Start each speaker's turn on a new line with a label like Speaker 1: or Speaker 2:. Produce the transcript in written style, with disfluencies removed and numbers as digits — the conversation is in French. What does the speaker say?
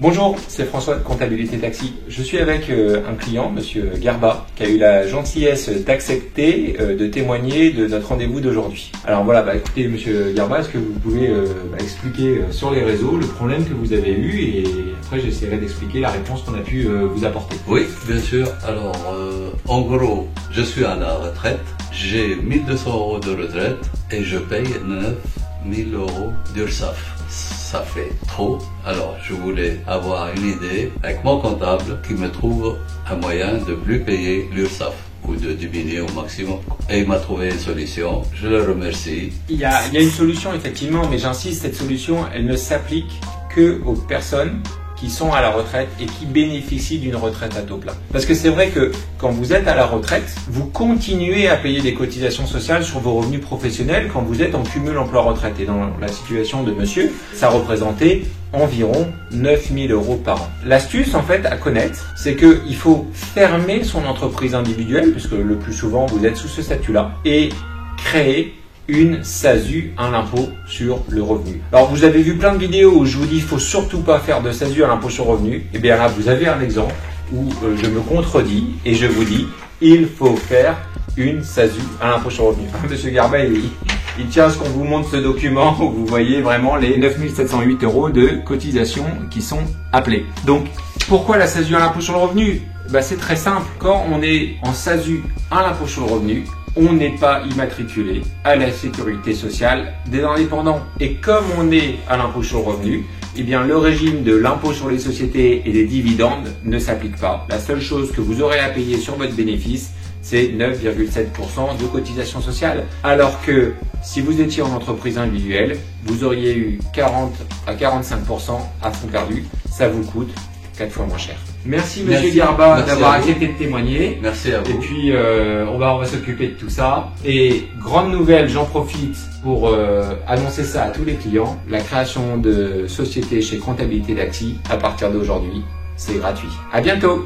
Speaker 1: Bonjour, c'est François de Comptabilité Taxi. Je suis avec un client, Monsieur Garba, qui a eu la gentillesse d'accepter de témoigner de notre rendez-vous d'aujourd'hui. Alors voilà, écoutez Monsieur Garba, est-ce que vous pouvez expliquer sur les réseaux le problème que vous avez eu et après j'essaierai d'expliquer la réponse qu'on a pu vous apporter.
Speaker 2: Oui, bien sûr. Alors, en gros, je suis à la retraite, j'ai 1200 € de retraite et je paye 9000 € d'URSSAF. Ça fait trop. Alors, je voulais avoir une idée avec mon comptable qui me trouve un moyen de plus payer l'URSSAF ou de diminuer au maximum. Et il m'a trouvé une solution. Je le remercie.
Speaker 1: Il y a une solution effectivement, mais j'insiste, cette solution, elle ne s'applique que aux personnes qui sont à la retraite et qui bénéficient d'une retraite à taux plein. Parce que c'est vrai que quand vous êtes à la retraite, vous continuez à payer des cotisations sociales sur vos revenus professionnels quand vous êtes en cumul emploi-retraite. Et dans la situation de monsieur, ça représentait environ 9000 € par an. L'astuce, en fait, à connaître, c'est qu'il faut fermer son entreprise individuelle, puisque le plus souvent, vous êtes sous ce statut-là, et créer une SASU, un impôt sur le revenu. Alors vous avez vu plein de vidéos où je vous dis il faut surtout pas faire de SASU à l'impôt sur le revenu. Et bien là vous avez un exemple où je me contredis et je vous dis il faut faire une SASU à l'impôt sur le revenu. Monsieur Garba il tient à ce qu'on vous montre ce document où vous voyez vraiment les 9708 € de cotisations qui sont appelées. Donc pourquoi la SASU à l'impôt sur le revenu? C'est très simple. Quand on est en SASU à l'impôt sur le revenu, on n'est pas immatriculé à la sécurité sociale des indépendants. Et comme on est à l'impôt sur le revenu, eh bien le régime de l'impôt sur les sociétés et des dividendes ne s'applique pas. La seule chose que vous aurez à payer sur votre bénéfice, c'est 9,7% de cotisation sociale. Alors que si vous étiez en entreprise individuelle, vous auriez eu 40 à 45% à fond perdu. Ça vous coûte 4 fois moins cher. Merci Monsieur Garba d'avoir accepté de témoigner.
Speaker 2: Merci à vous.
Speaker 1: Et puis on va s'occuper de tout ça. Et grande nouvelle, j'en profite pour annoncer ça à tous les clients. La création de société chez Comptabilité Taxi à partir d'aujourd'hui, c'est gratuit. À bientôt.